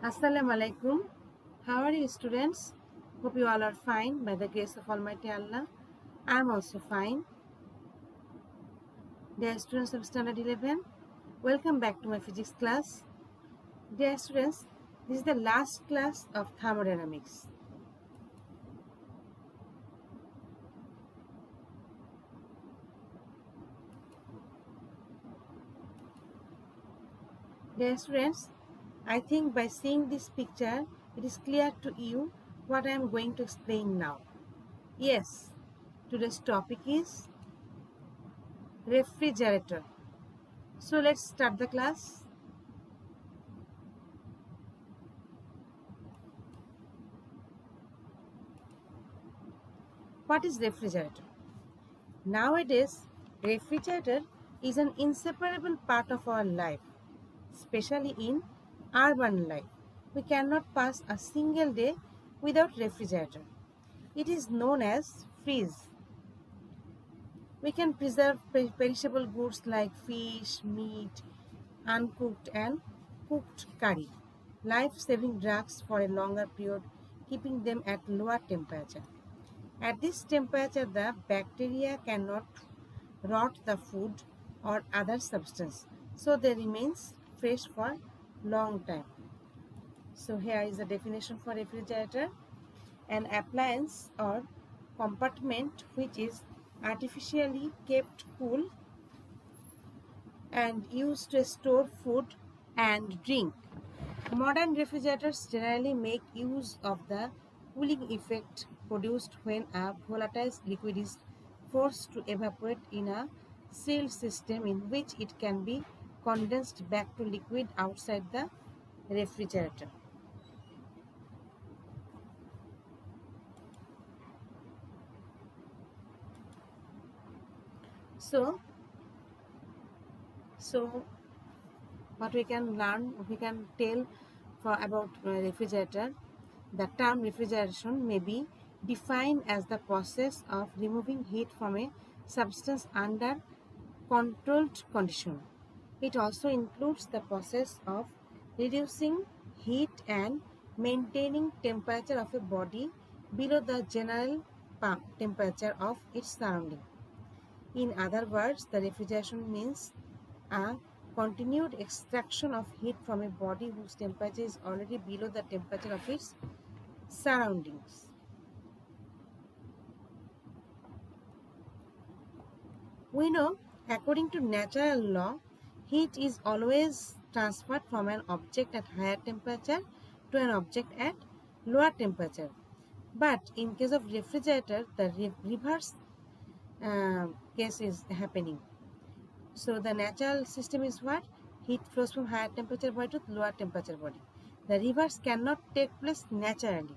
Assalamu alaikum. How are you, students? Hope you all are fine by the grace of Almighty Allah. I am also fine. Dear students of Standard 11, welcome back to my physics class. Dear students, this is the last class of thermodynamics. Dear students, I think by seeing this picture, it is clear to you what I am going to explain now. Yes, today's topic is refrigerator. So let's start the class. What is refrigerator? Nowadays, refrigerator is an inseparable part of our life, especially in urban life. We cannot pass a single day without refrigerator. It is known as freeze. We can preserve perishable goods like fish, meat, uncooked and cooked curry, life-saving drugs for a longer period, keeping them at lower temperature. At this temperature, the bacteria cannot rot the food or other substance, so they remains fresh for long time. So here is the definition for refrigerator: an appliance or compartment which is artificially kept cool and used to store food and drink. Modern refrigerators generally make use of the cooling effect produced when a volatile liquid is forced to evaporate in a sealed system in which it can be condensed back to liquid outside the refrigerator. So, so what we can learn, we can tell about refrigerator. The term refrigeration may be defined as the process of removing heat from a substance under controlled condition. It also includes the process of reducing heat and maintaining temperature of a body below the general temperature of its surrounding. In other words, the refrigeration means a continued extraction of heat from a body whose temperature is already below the temperature of its surroundings. We know, according to natural law, heat is always transferred from an object at higher temperature to an object at lower temperature. But in case of refrigerator, the reverse case is happening. So the natural system is what? Heat flows from higher temperature body to lower temperature body. The reverse cannot take place naturally,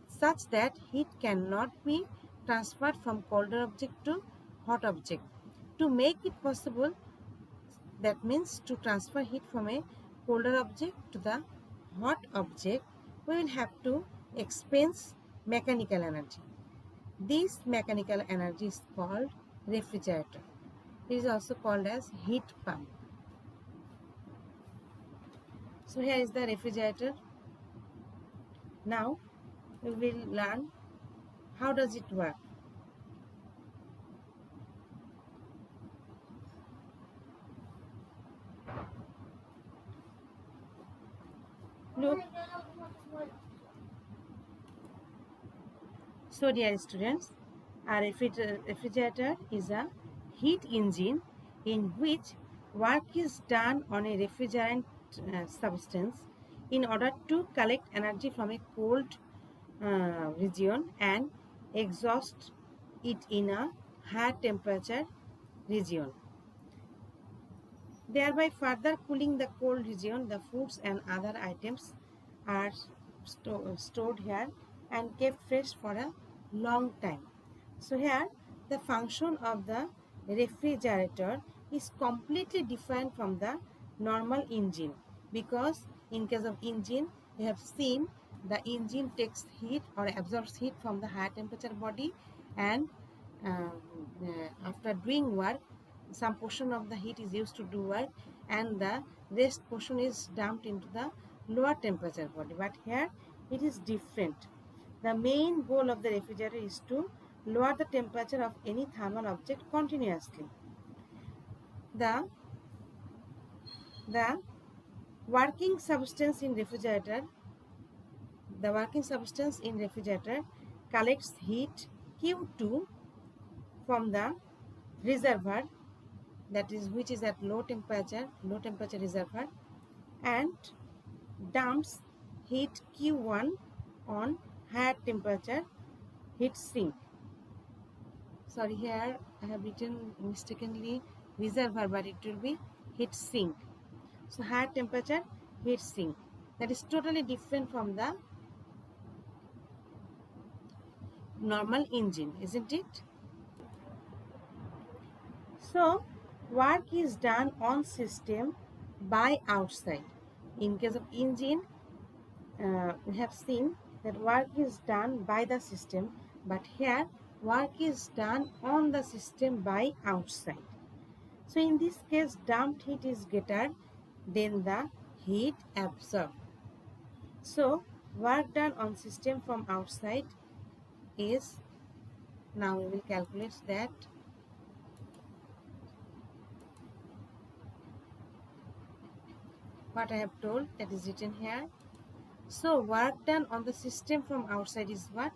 such that heat cannot be transferred from colder object to hot object. To make it possible, that means to transfer heat from a colder object to the hot object, we will have to expense mechanical energy. This mechanical energy is called refrigerator. It is also called as heat pump. So here is the refrigerator. Now we will learn how does it work. Look. So dear students, a refrigerator is a heat engine in which work is done on a refrigerant substance in order to collect energy from a cold region and exhaust it in a higher temperature region, thereby further cooling the cold region. The foods and other items are stored here and kept fresh for a long time. So here the function of the refrigerator is completely different from the normal engine, because in case of engine we have seen the engine takes heat or absorbs heat from the higher temperature body, and after doing work some portion of the heat is used to do work and the rest portion is dumped into the lower temperature body, but here it is different. The main goal of the refrigerator is to lower the temperature of any thermal object continuously. The the working substance in refrigerator the working substance in refrigerator collects heat Q2 from the reservoir, that is which is at low temperature reservoir, and dumps heat Q1 on higher temperature heat sink. Sorry, here I have written mistakenly reservoir, but it will be heat sink. So higher temperature heat sink, that is totally different from the normal engine, isn't it? So work is done on system by outside. In case of engine, we have seen that work is done by the system, but here work is done on the system by outside. So in this case, dumped heat is greater than the heat absorbed. So work done on system from outside is, now we will calculate that. What I have told, that is written here. So work done on the system from outside is what?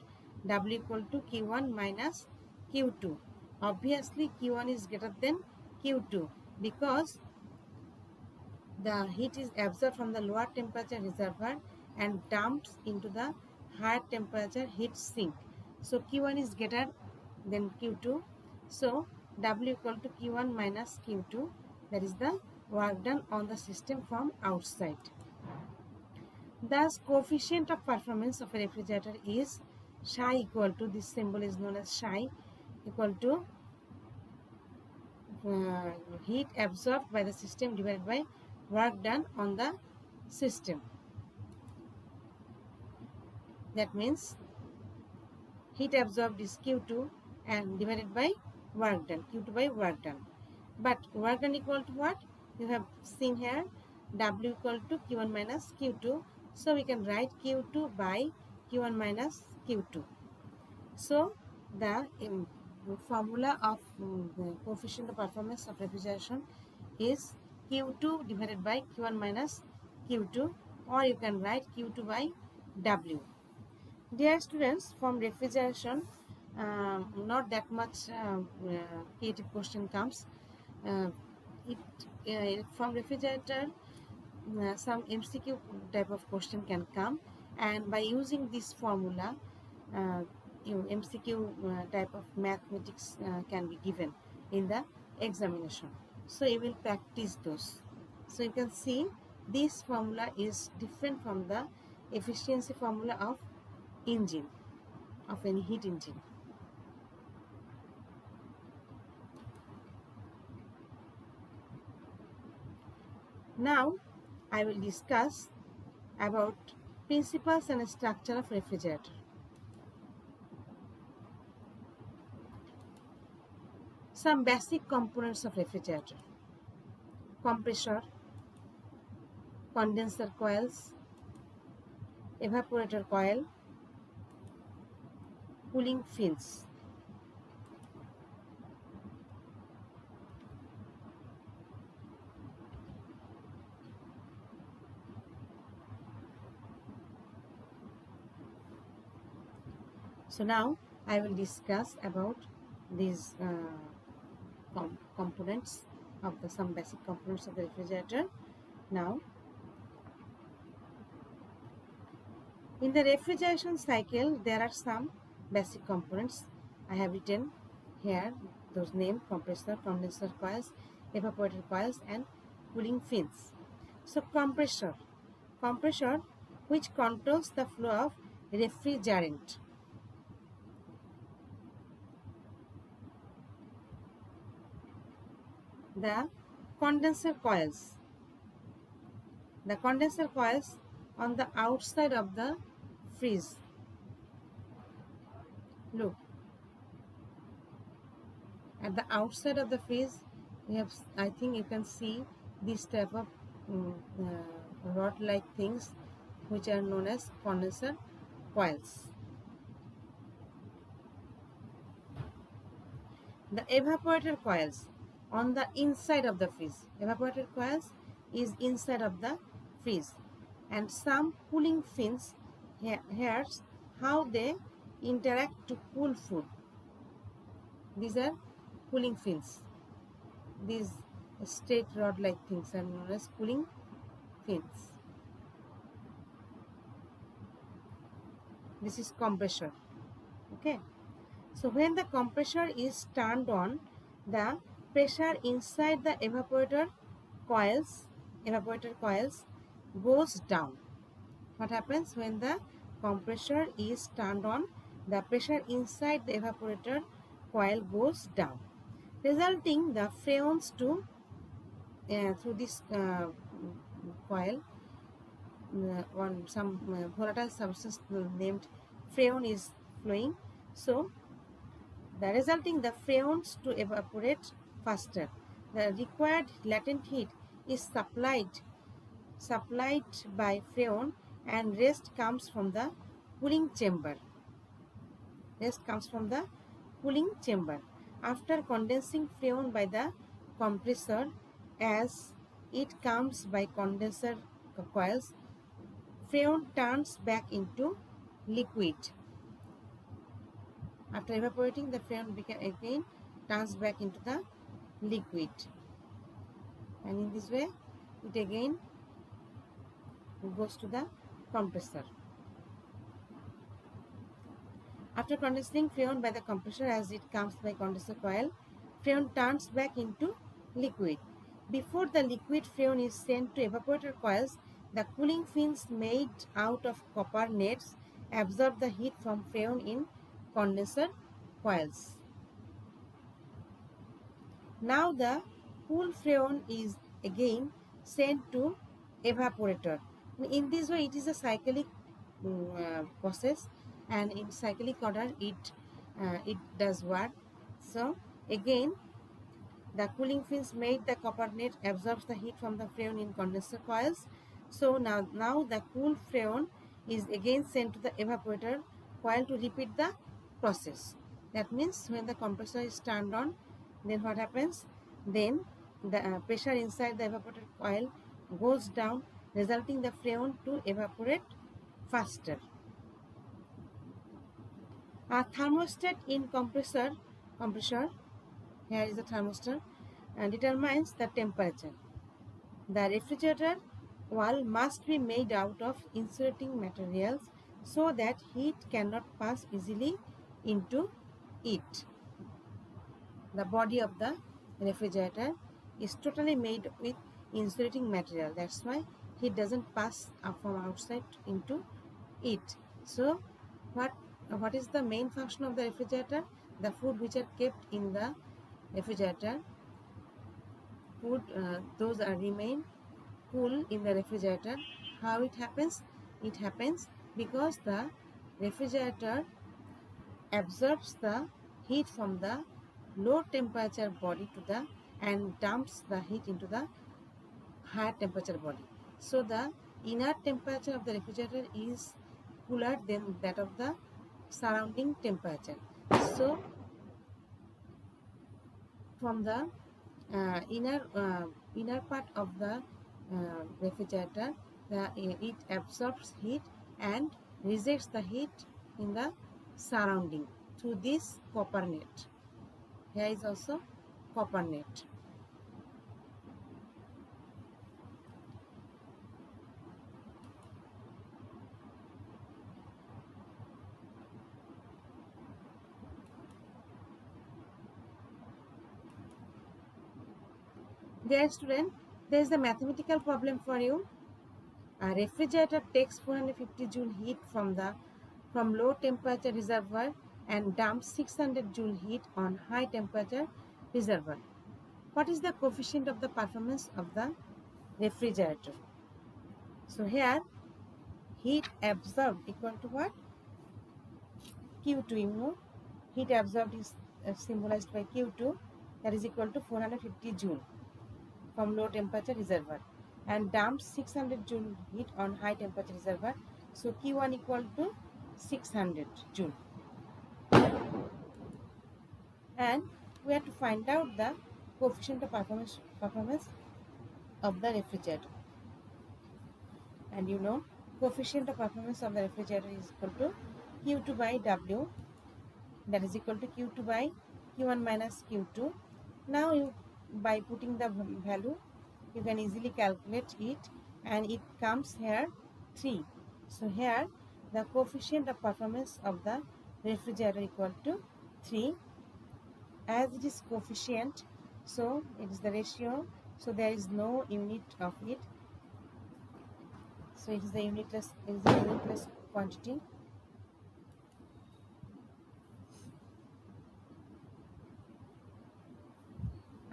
W equal to Q1 minus Q2. Obviously Q1 is greater than Q2 because the heat is absorbed from the lower temperature reservoir and dumps into the higher temperature heat sink. So Q1 is greater than Q2. So W equal to Q1 minus Q2, that is the work done on the system from outside. Thus, coefficient of performance of a refrigerator is psi equal to, this symbol is known as psi, equal to heat absorbed by the system divided by work done on the system. That means heat absorbed is Q2 and divided by work done, Q2 by work done. But work done equal to what? You have seen here, W equal to Q1 minus Q2. So we can write Q2 by Q1 minus Q2. So the formula of the coefficient of performance of refrigeration is Q2 divided by Q1 minus Q2, or you can write Q2 by W. Dear students, from refrigeration, not that much creative question comes. From refrigerator, some MCQ type of question can come, and by using this formula, MCQ type of mathematics can be given in the examination. So you will practice those. So you can see this formula is different from the efficiency formula of engine, of any heat engine. Now I will discuss about principles and structure of refrigerator. Some basic components of refrigerator: compressor, condenser coils, evaporator coil, cooling fins. So now I will discuss about these components of some basic components of the refrigerator. Now, in the refrigeration cycle, there are some basic components. I have written here those names: compressor, condenser coils, evaporator coils, and cooling fins. So compressor, which controls the flow of refrigerant. The condenser coils. The condenser coils on the outside of the freeze. Look, at the outside of the freeze, we have, I think you can see this type of rod-like things which are known as condenser coils. The evaporator coils on the inside of the freeze. Evaporator coils is inside of the freeze, and some cooling fins. Here's how they interact to cool food. These are cooling fins. These straight rod-like things are known as cooling fins. This is compressor. Okay. So when the compressor is turned on, the pressure inside the evaporator coils goes down. What happens when the compressor is turned on? The pressure inside the evaporator coil goes down, resulting the freons to through this coil on some volatile substance named freon is flowing. So the resulting the freons to evaporate faster. The required latent heat is supplied by freon, and rest comes from the cooling chamber. After condensing freon by the compressor, as it comes by condenser coils, freon turns back into liquid. After evaporating, the freon again turns back into the liquid, and in this way it again goes to the compressor. After condensing freon by the compressor, as it comes by condenser coil, freon turns back into liquid. Before the liquid freon is sent to evaporator coils, the cooling fins made out of copper nets absorb the heat from freon in condenser coils. Now the cool freon is again sent to evaporator. In this way, it is a cyclic process, and in cyclic order it does work. So again, the cooling fins made the copper net absorbs the heat from the freon in condenser coils. So now the cool freon is again sent to the evaporator coil to repeat the process. That means when the compressor is turned on, then what happens? Then the pressure inside the evaporator coil goes down, resulting the freon to evaporate faster. A thermostat in compressor, here is the thermostat, determines the temperature. The refrigerator wall must be made out of insulating materials so that heat cannot pass easily into it. The body of the refrigerator is totally made with insulating material. That's why heat doesn't pass from outside into it. So what is the main function of the refrigerator? The food which are kept in the refrigerator, those are remain cool in the refrigerator. How it happens? It happens because the refrigerator absorbs the heat from the low temperature body and dumps the heat into the higher temperature body. So the inner temperature of the refrigerator is cooler than that of the surrounding temperature. So from the inner part of the refrigerator, it absorbs heat and rejects the heat in the surrounding through this copper net. Here is also copper net. Dear student, there is a mathematical problem for you. A refrigerator takes 450 joule heat from low temperature reservoir and dumps 600 joule heat on high temperature reservoir. What is the coefficient of the performance of the refrigerator? So here, heat absorbed equal to what? Q2. You know, heat absorbed is symbolized by Q2, that is equal to 450 joule from low temperature reservoir. and dumps 600 joule heat on high temperature reservoir. So Q1 equal to 600 joule. And we have to find out the coefficient of performance of the refrigerator. And you know, coefficient of performance of the refrigerator is equal to Q2 by W, that is equal to Q2 by Q1 minus Q2. Now you, by putting the value, you can easily calculate it, and it comes here 3. So here the coefficient of performance of the refrigerator equal to 3. As it is coefficient, so it is the ratio, so there is no unit of it, so it is a unitless quantity.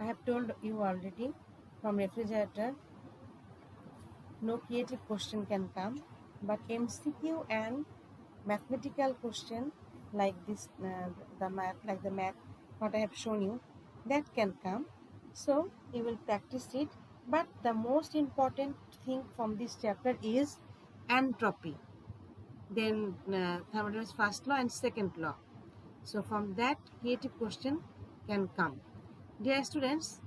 I have told you already, from refrigerator no creative question can come, but MCQ and mathematical question like this, the math what I have shown you, that can come. So you will practice it. But the most important thing from this chapter is entropy, then thermodynamics first law and second law. So from that creative question can come. Dear students,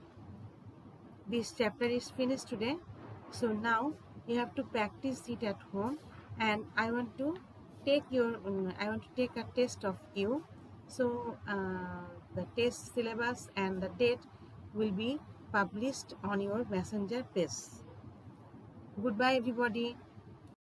this chapter is finished today. So now you have to practice it at home, and I want to take a test of you. So the test syllabus and the date will be published on your messenger page. Goodbye everybody.